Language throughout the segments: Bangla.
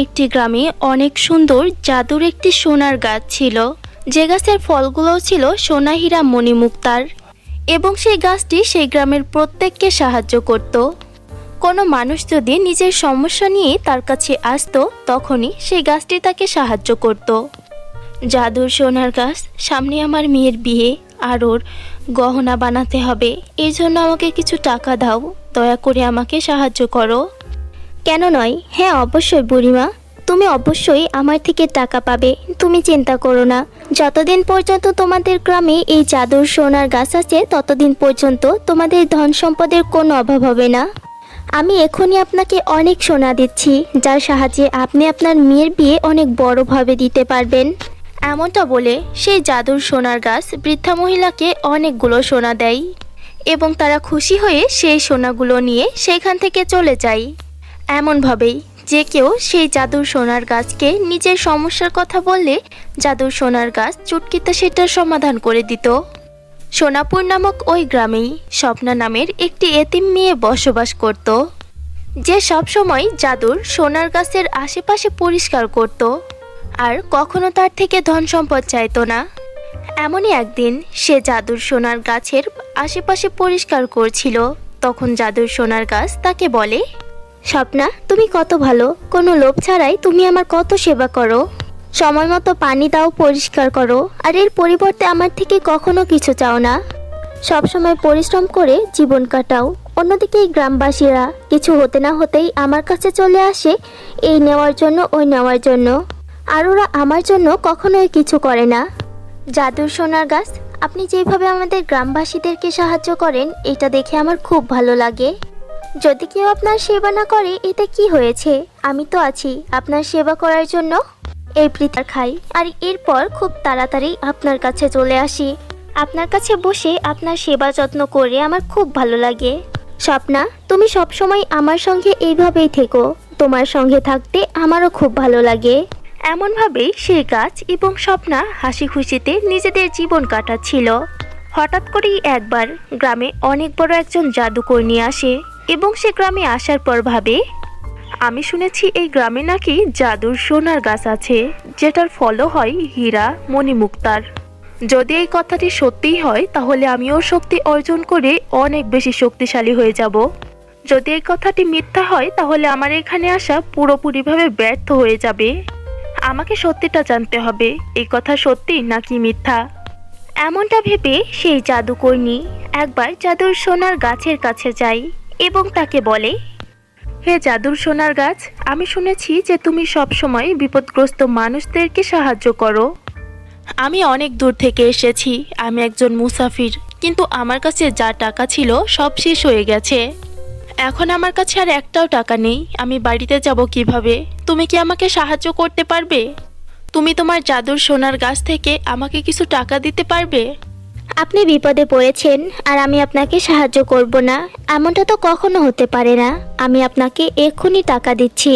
একটি গ্রামে অনেক সুন্দর জাদুর একটি সোনার গাছ ছিল, যে গাছের ফলগুলো ছিল সোনা হীরা মণিমুক্তার। এবং সেই গাছটি সেই গ্রামের প্রত্যেককে সাহায্য করত। কোনো মানুষ যদি নিজের সমস্যা নিয়ে তার কাছে আসতো, তখনই সেই গাছটি তাকে সাহায্য করত। জাদুর সোনার গাছ, সামনে আমার মেয়ের বিয়ে, আর ওর গহনা বানাতে হবে, এই জন্য আমাকে কিছু টাকা দাও, দয়া করে আমাকে সাহায্য করো। কেন নয়, হ্যাঁ অবশ্যই বুড়িমা, তুমি অবশ্যই আমার থেকে টাকা পাবে, তুমি চিন্তা করো না। যতদিন পর্যন্ত তোমাদের গ্রামে এই জাদুর সোনার গাছ আছে, ততদিন পর্যন্ত তোমাদের ধন সম্পদের কোনো অভাব হবে না। আমি এখনই আপনাকে অনেক সোনা দিচ্ছি, যার সাহায্যে আপনি আপনার মেয়ের বিয়ে অনেক বড়ভাবে দিতে পারবেন। এমনটা বলে সেই জাদুর সোনার গাছ বৃদ্ধা মহিলাকে অনেকগুলো সোনা দেয়, এবং তারা খুশি হয়ে সেই সোনাগুলো নিয়ে সেখান থেকে চলে যায়। এমনভাবেই যে কেউ সেই জাদুর সোনার গাছকে নিজের সমস্যার কথা বললে জাদুর সোনার গাছ চুটকিতে সেটার সমাধান করে দিত। সোনাপুর নামক ওই গ্রামেই স্বপ্না নামের একটি এতিম মেয়ে বসবাস করত, যে সবসময় জাদুর সোনার গাছের আশেপাশে পরিষ্কার করত, আর কখনো তার থেকে ধন সম্পদ চাইতো না। এমনই একদিন সে জাদুর সোনার গাছের আশেপাশে পরিষ্কার করছিল। তখন জাদুর সোনার গাছ তাকে বলে, স্বপ্না, তুমি কত ভালো, কোনো লোভ ছাড়াই তুমি আমার কত সেবা করো, সময় মতো পানি দাও, পরিষ্কার করো, আর এর পরিবর্তে আমার থেকে কখনো কিছু চাও না, সবসময় পরিশ্রম করে জীবন কাটাও। অন্যদিকে এই গ্রামবাসীরা কিছু হতে না হতেই আমার কাছে চলে আসে এই নেওয়ার জন্য, ওই নেওয়ার জন্য, আর ওরা আমার জন্য কখনোই কিছু করে না। জাদুর সোনার গাছ, আপনি যেভাবে আমাদের গ্রামবাসীদেরকে সাহায্য করেন, এটা দেখে আমার খুব ভালো লাগে। যদি কেউ আপনার সেবা না করে, এতে কি হয়েছে, আমি তো আছি আপনার সেবা করার জন্য। এই পৃথিবী খাই, আর এরপর খুব তাড়াতাড়ি আপনার কাছে চলে আসি। আপনার কাছে বসে আপনার সেবা যত্ন করে আমার খুব ভালো লাগে। স্বপ্না, তুমি সবসময় আমার সঙ্গে এইভাবেই থেকো, তোমার সঙ্গে থাকতে আমারও খুব ভালো লাগে। এমনভাবেই সেই গাছ এবং স্বপ্না হাসি খুশিতে নিজেদের জীবন কাটাচ্ছিল। হঠাৎ করেই একবার গ্রামে অনেক বড় একজন জাদুকরনী আসে, এবং সে গ্রামে আসার পর ভাবে, আমি শুনেছি এই গ্রামে নাকি জাদুর সোনার গাছ আছে, যেটার ফলও হয় হীরা মণিমুক্তার। যদি এই কথাটি সত্যিই হয়, তাহলে আমিও শক্তি অর্জন করে অনেক বেশি শক্তিশালী হয়ে যাব। যদি এই কথাটি মিথ্যা হয়, তাহলে আমার এখানে আসা পুরোপুরিভাবে ব্যর্থ হয়ে যাবে। আমাকে সত্যিটা জানতে হবে, এই কথা সত্যি নাকি মিথ্যা। এমনটা ভেবে সেই জাদুকরনী একবার জাদুর সোনার গাছের কাছে যায় এবং তাকে বলে, হে জাদুর সোনার গাছ, আমি শুনেছি যে তুমি সবসময় বিপদগ্রস্ত মানুষদেরকে সাহায্য করো। আমি অনেক দূর থেকে এসেছি, আমি একজন মুসাফির, কিন্তু আমার কাছে যা টাকা ছিল সব শেষ হয়ে গেছে। এখন আমার কাছে আর একটাও টাকা নেই, আমি বাড়িতে যাব কিভাবে? তুমি কি আমাকে সাহায্য করতে পারবে? তুমি তোমার জাদুর সোনার গাছ থেকে আমাকে কিছু টাকা দিতে পারবে? আপনি বিপদে পড়েছেন আর আমি আপনাকে সাহায্য করব না, এমনটা তো কখনো হতে পারে না। আমি আপনাকে এক্ষুনি টাকা দিচ্ছি,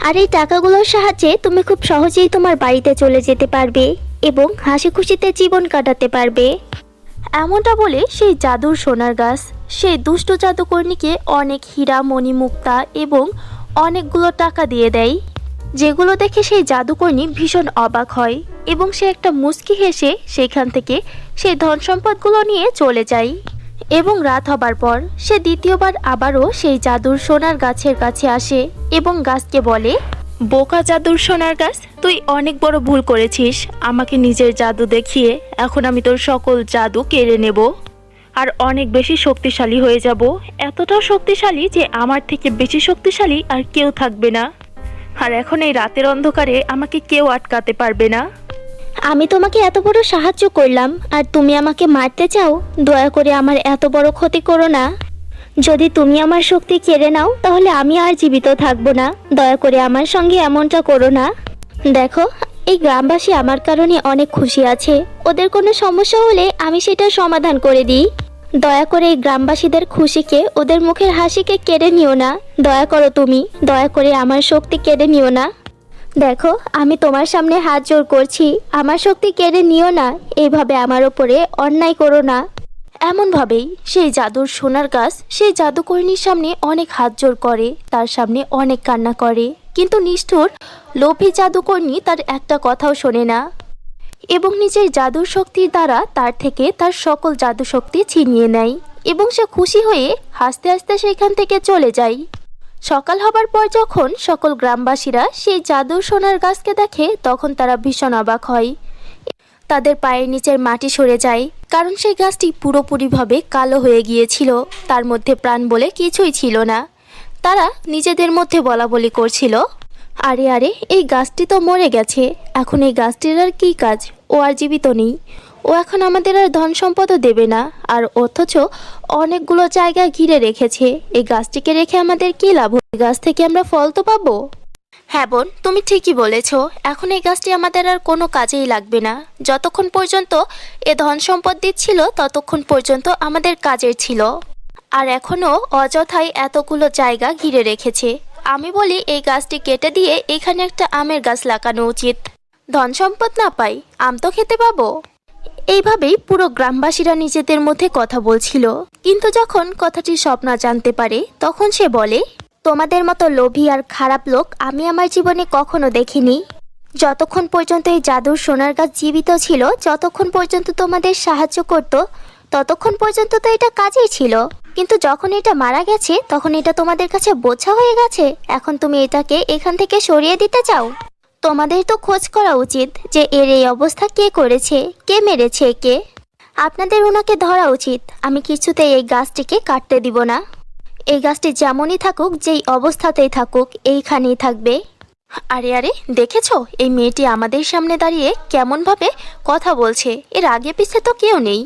আর এই টাকাগুলোর সাহায্যে তুমি খুব সহজেই তোমার বাড়িতে চলে যেতে পারবে এবং হাসি খুশিতে জীবন কাটাতে পারবে। এমনটা বলে সেই জাদুর সোনার গাছ সেই দুষ্ট জাদুকরনীকে অনেক হীরা মণিমুক্তা এবং অনেকগুলো টাকা দিয়ে দেয়, যেগুলো দেখে সেই জাদুকরনী ভীষণ অবাক হয়, এবং সে একটা মুচকি হেসে সেখান থেকে সেই ধন সম্পদগুলো নিয়ে চলে যায়। এবং রাত হবার পর সে দ্বিতীয়বার আবারও সেই জাদুর সোনার গাছের কাছে আসে এবং গাছকে বলে, বোকা জাদুর সোনার গাছ, তুই অনেক বড় ভুল করেছিস আমাকে নিজের জাদু দেখিয়ে। এখন আমি তোর সকল জাদু কেড়ে নেব আর অনেক বেশি শক্তিশালী হয়ে যাব, এতটাও শক্তিশালী যে আমার থেকে বেশি শক্তিশালী আর কেউ থাকবে না। আর এখন এই রাতের অন্ধকারে আমাকে কেউ আটকাতে পারবে না। আমি তোমাকে এত বড় সাহায্য করলাম আর তুমি আমাকে মারতে চাও? দয়া করে আমার এত বড় ক্ষতি করো না। যদি তুমি আমার শক্তি কেড়ে নাও, তাহলে আমি আর জীবিত থাকবো না। দয়া করে আমার সঙ্গে এমনটা করো না। দেখো, এই গ্রামবাসী আমার কারণে অনেক খুশি আছে, ওদের কোনো সমস্যা হলে আমি সেটার সমাধান করে দিই। দয়া করে এই গ্রামবাসীদের খুশিকে, ওদের মুখের হাসিকে কেড়ে নিও না। দয়া করো, তুমি দয়া করে আমার শক্তি কেড়ে নিও না। দেখো, আমি তোমার সামনে হাত জোর করছি, আমার শক্তি কেড়ে নিও না, এইভাবে আমার ওপরে অন্যায় করো না। এমনভাবেই সেই জাদুর সোনার গাছ সেই জাদুকরনীর সামনে অনেক হাত জোর করে, তার সামনে অনেক কান্না করে। কিন্তু নিষ্ঠুর লোভী জাদুকরনী তার একটা কথাও শোনে না এবং নিজের জাদুর শক্তির দ্বারা তার থেকে তার সকল জাদু শক্তি ছিনিয়ে নেয় এবং সে খুশি হয়ে হাসতে হাসতে সেখান থেকে চলে যায়। সকাল হবার পর যখন সকল গ্রামবাসীরা সেই জাদুর সোনার গাছকে দেখে তখন তারা ভীষণ অবাক হয়। তাদের পায়ের নিচের মাটি সরে যায়, কারণ সেই গাছটি পুরোপুরিভাবে কালো হয়ে গিয়েছিল, তার মধ্যে প্রাণ বলে কিছুই ছিল না। তারা নিজেদের মধ্যে বলাবলি করছিল, আরে আরে এই গাছটি তো মরে গেছে, এখন এই গাছটির আর কী কাজ, ও আর জীবিত নেই, ও এখন আমাদের আর ধন সম্পদও দেবে না, আর অথচ অনেকগুলো জায়গা ঘিরে রেখেছে, এই গাছটিকে রেখে আমাদের কী লাভ, এই গাছ থেকে আমরা ফল তো পাবো। হ্যাঁ বোন, তুমি ঠিকই বলেছ, এখন এই গাছটি আমাদের আর কোনো কাজেই লাগবে না, যতক্ষণ পর্যন্ত এ ধন সম্পদ দিচ্ছিল ততক্ষণ পর্যন্ত আমাদের কাজের ছিল, আর এখনও অযথাই এতগুলো জায়গা ঘিরে রেখেছে। আমি বলি এই গাছটি কেটে দিয়ে এখানে একটা আমের গাছ লাগানো উচিত, ধন সম্পদ না পাই আম তো খেতে পাবো। এইভাবেই পুরো গ্রামবাসীরা নিজেদের মধ্যে কথা বলছিল, কিন্তু যখন কথাটি স্বপ্না জানতে পারে তখন সে বলে, তোমাদের মতো লোভী আর খারাপ লোক আমি আমার জীবনে কখনো দেখিনি। যতক্ষণ পর্যন্ত এই জাদুর সোনার গাছ জীবিত ছিল, যতক্ষণ পর্যন্ত তোমাদের সাহায্য করত, ততক্ষণ পর্যন্ত তো এটা কাজেই ছিল, কিন্তু যখন এটা মারা গেছে তখন এটা তোমাদের কাছে বোঝা হয়ে গেছে, এখন তুমি এটাকে এখান থেকে সরিয়ে দিতে চাও। তোমাদের তো খোঁজ করা উচিত যে এর এই অবস্থা কে করেছে, কে মেরেছে একে, আপনাদের ওনাকে ধরা উচিত। আমি কিছুতেই এই গাছটিকে কাটতে দিব না, এই গাছটি যেমনই থাকুক, যেই অবস্থাতেই থাকুক, এইখানেই থাকবে। আরে আরে দেখেছো, এই মেয়েটি আমাদের সামনে দাঁড়িয়ে কেমনভাবে কথা বলছে, এর আগে পিছে তো কেউ নেই,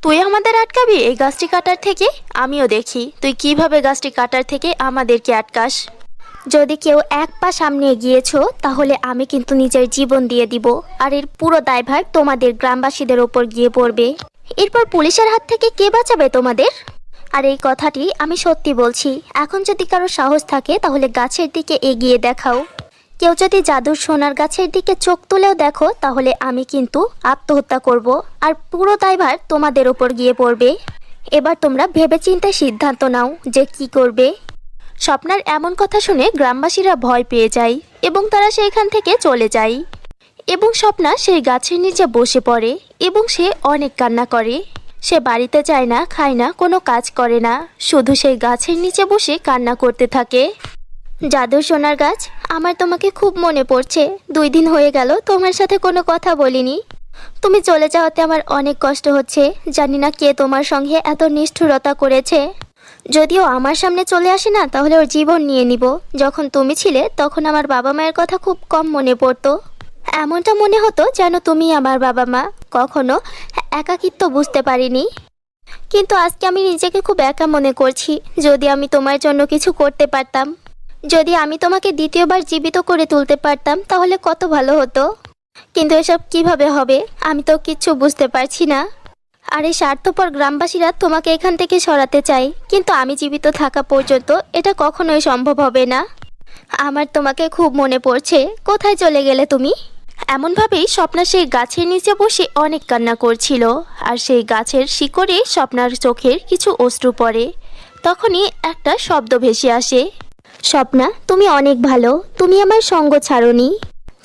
তুই আমাদের আটকাবি এই গাছটি কাটার থেকে? আমিও দেখি তুই কিভাবে গাছটি কাটার থেকে আমাদেরকে আটকাস। যদি কেউ এক পা সামনে এগিয়েছো তাহলে আমি কিন্তু নিজের জীবন দিয়ে দিব, আর এর পুরো দায়ভার তোমাদের গ্রামবাসীদের ওপর গিয়ে পড়বে। এরপর পুলিশের হাত থেকে কে বাঁচাবে তোমাদের? আর এই কথাটি আমি সত্যি বলছি, এখন যদি কারো সাহস থাকে তাহলে গাছের দিকে এগিয়ে দেখাও। কেউ যদি জাদুর সোনার গাছের দিকে চোখ তুলেও দেখো তাহলে আমি কিন্তু আত্মহত্যা করব, আর পুরো দায়ভার তোমাদের ওপর গিয়ে পড়বে। এবার তোমরা ভেবেচিন্তে সিদ্ধান্ত নাও যে কি করবে। স্বপ্নার এমন কথা শুনে গ্রামবাসীরা ভয় পেয়ে যায় এবং তারা সেখান থেকে চলে যায়, এবং স্বপ্না সেই গাছের নিচে বসে পড়ে এবং সে অনেক কান্না করে। সে বাড়িতে যায় না, খায় না, কোনো কাজ করে না, শুধু সেই গাছের নিচে বসে কান্না করতে থাকে। জাদুর সোনার গাছ, আমার তোমাকে খুব মনে পড়ছে, 2 দিন হয়ে গেল তোমার সাথে কোনো কথা বলিনি, তুমি চলে যাওয়াতে আমার অনেক কষ্ট হচ্ছে, জানি না কে তোমার সঙ্গে এত নিষ্ঠুরতা করেছে। যদিও আমার সামনে চলে আসে না তাহলে ওর জীবন নিয়ে নিব, যখন তুমি ছিলে তখন আমার বাবা মায়ের কথা খুব কম মনে পড়তো, এমনটা মনে হতো যেন তুমি আমার বাবা মা, কখনো একাকিত্ব বুঝতে পারিনি। কিন্তু আজকে আমি নিজেকে খুব একা মনে করছি, যদি আমি তোমার জন্য কিছু করতে পারতাম, যদি আমি তোমাকে দ্বিতীয়বার জীবিত করে তুলতে পারতাম তাহলে কত ভালো হতো, কিন্তু এসব কিভাবে হবে আমি তো কিচ্ছু বুঝতে পারছি না। আর এই স্বার্থপর গ্রামবাসীরা তোমাকে এখান থেকে সরাতে চায়, কিন্তু আমি জীবিত থাকা পর্যন্ত এটা কখনোই সম্ভব হবে না। আমার তোমাকে খুব মনে পড়ছে, কোথায় চলে গেলে তুমি? এমনভাবেই স্বপ্না সেই গাছের নিচে বসে অনেক কান্না করছিল, আর সেই গাছের শিকড়ে স্বপ্নার চোখের কিছু অশ্রু পড়ে। তখনই একটা শব্দ ভেসে আসে, স্বপ্না তুমি অনেক ভালো, তুমি আমার সঙ্গ ছাড়োনি,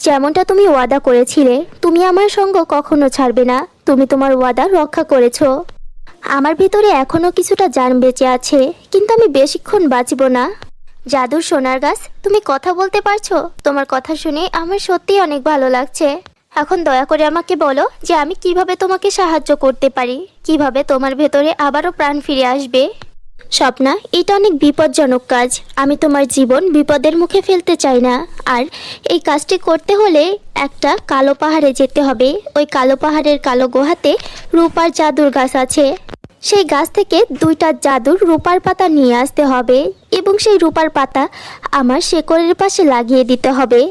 যেমনটা তুমি ওয়াদা করেছিলে, তুমি আমার সঙ্গ কখনো ছাড়বে না, তুমি তোমার ওয়াদা রক্ষা করেছো। আমার ভিতরে এখনো কিছুটা জান বেঁচে আছে, কিন্তু আমি বেশিক্ষণ বাঁচব না। জাদুর সোনার গাছ, তুমি কথা বলতে পারছো, তোমার কথা শুনে আমার সত্যিই অনেক ভালো লাগছে। এখন দয়া করে আমাকে বলো যে আমি কিভাবে তোমাকে সাহায্য করতে পারি, কিভাবে তোমার ভেতরে আবারও প্রাণ ফিরে আসবে। স্বপ্না, এটা অনেক বিপজ্জনক কাজ, আমি তোমার জীবন বিপদের মুখে ফেলতে চাই না, আর এই কাজটি করতে হলে একটা কালো পাহাড়ে যেতে হবে, ওই কালো পাহাড়ের কালো গুহাতে রূপার জাদুর গাছ আছে, সেই গাছ থেকে 2টা জাদুর রূপার পাতা নিয়ে আসতে হবে এবং সেই রূপার পাতা আমার শেকড়ের পাশে লাগিয়ে দিতে হবে,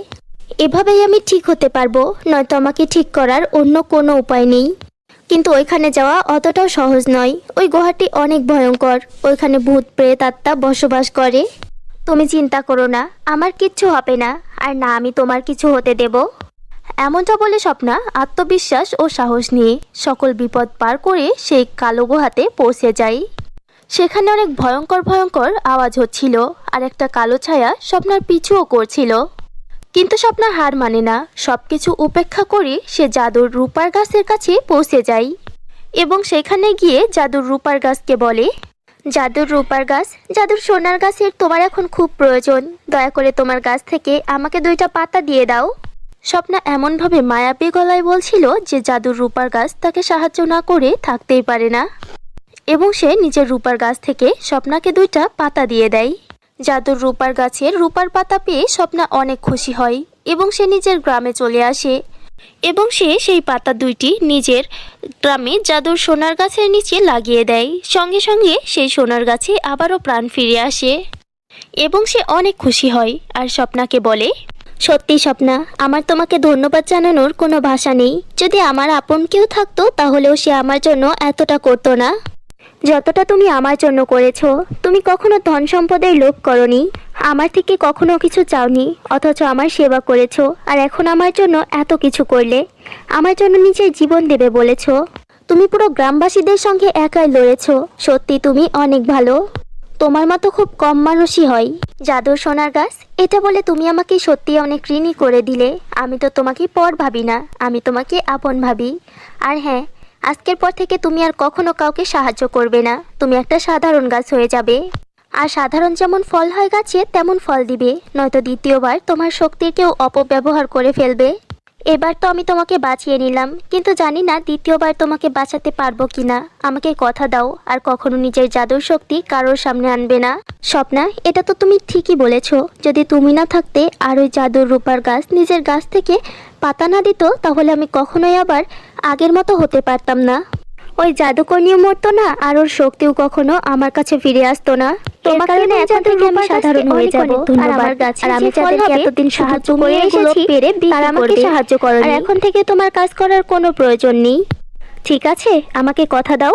এভাবেই আমি ঠিক হতে পারবো, নয়তো আমাকে ঠিক করার অন্য কোনো উপায় নেই। কিন্তু ওইখানে যাওয়া অতটাও সহজ নয়, ওই গুহাটি অনেক ভয়ঙ্কর, ওইখানে ভূত প্রেত আত্মা বসবাস করে। তুমি চিন্তা করো না, আমার কিচ্ছু হবে না, আর না আমি তোমার কিছু হতে দেব। এমনটা বলে স্বপ্না আত্মবিশ্বাস ও সাহস নিয়ে সকল বিপদ পার করে সেই কালো গুহাতে পৌঁছে যায়। সেখানে অনেক ভয়ঙ্কর ভয়ঙ্কর আওয়াজ হচ্ছিল আর একটা কালো ছায়া স্বপ্নার পিছুও করছিল। কিন্তু স্বপ্না হার মানে না, সবকিছু উপেক্ষা করে সে জাদুর রূপার গাছের কাছে পৌঁছে যায় এবং সেখানে গিয়ে জাদুর রূপার গাছকে বলে, জাদুর রূপার গাছ, জাদুর সোনার গাছের তোমার এখন খুব প্রয়োজন, দয়া করে তোমার গাছ থেকে আমাকে 2টা পাতা দিয়ে দাও। স্বপ্না এমনভাবে মায়াবী গলায় বলছিল যে জাদুর রূপার গাছ তাকে সাহায্য না করে থাকতেই পারে না এবং সে নিজের রূপার গাছ থেকে স্বপ্নাকে 2টা পাতা দিয়ে দেয়। জাদুর রূপার গাছের রূপার পাতা পেয়ে স্বপ্না অনেক খুশি হয় এবং সে নিজের গ্রামে চলে আসে এবং সে সেই পাতা 2টি নিজের গ্রামে জাদুর সোনার গাছের নিচে লাগিয়ে দেয়। সঙ্গে সঙ্গে সেই সোনার গাছে আবারও প্রাণ ফিরে আসে এবং সে অনেক খুশি হয় আর স্বপ্নাকে বলে, সত্যি স্বপ্না, আমার তোমাকে ধন্যবাদ জানানোর কোনো ভাষা নেই। যদি আমার আপন কেউ থাকতো তাহলেও সে আমার জন্য এতটা করতো না যতটা তুমি আমার জন্য করেছো। তুমি কখনো ধন সম্পদের লোভ করনি, আমার থেকে কখনো কিছু চাওনি, অথচ আমার সেবা করেছো আর এখন আমার জন্য এত কিছু করলে। আমার জন্য নিজের জীবন দেবে বলেছো। তুমি পুরো গ্রামবাসীদের সঙ্গে একাই লড়েছো। সত্যি তুমি অনেক ভালো। তোমার মতো খুব কম মানুষই হয়। জাদুর সোনার গাছ, এটা বলে তুমি আমাকে সত্যি অনেক ঋণী করে দিলে। আমি তো তোমাকে পর ভাবি না, আমি তোমাকে আপন ভাবি। আর হ্যাঁ, আজকের পর থেকে তুমি আর কখনো কাউকে সাহায্য করবে না। তুমি একটা সাধারণ গাছ হয়ে যাবে আর সাধারণ যেমন ফল হয় গাছে তেমন ফল দিবে, নয়তো দ্বিতীয়বার তোমার শক্তির কেউ অপব্যবহার করে ফেলবে। এবার তো আমি তোমাকে বাঁচিয়ে নিলাম, কিন্তু জানি না দ্বিতীয়বার তোমাকে বাঁচাতে পারবো কিনা। আমাকে কথা দাও আর কখনো নিজের জাদুর শক্তি কারোর সামনে আনবে না। স্বপ্না, এটা তো তুমি ঠিকই বলেছো। যদি তুমি না থাকতে আর ওই জাদুর রূপার গাছ নিজের গাছ থেকে পাতা না দিত, তাহলে আমি কখনোই আবার আগের মতো হতে পারতাম না। ওই জাদুকরনিও মরতো না আর ওর শক্তিও কখনো আমার কাছে ফিরে আসতো না। তোমার কারণে এখন থেকে আমি সাধারণ হয়ে যাব আর আমার গাছে, আর আমি যাদেরকে এতদিন সাহায্য করে এসেছি তারা আমাকে সাহায্য করে। আর এখন থেকে তোমার কাজ করার কোনো প্রয়োজন নেই। ঠিক আছে, আমাকে কথা দাও।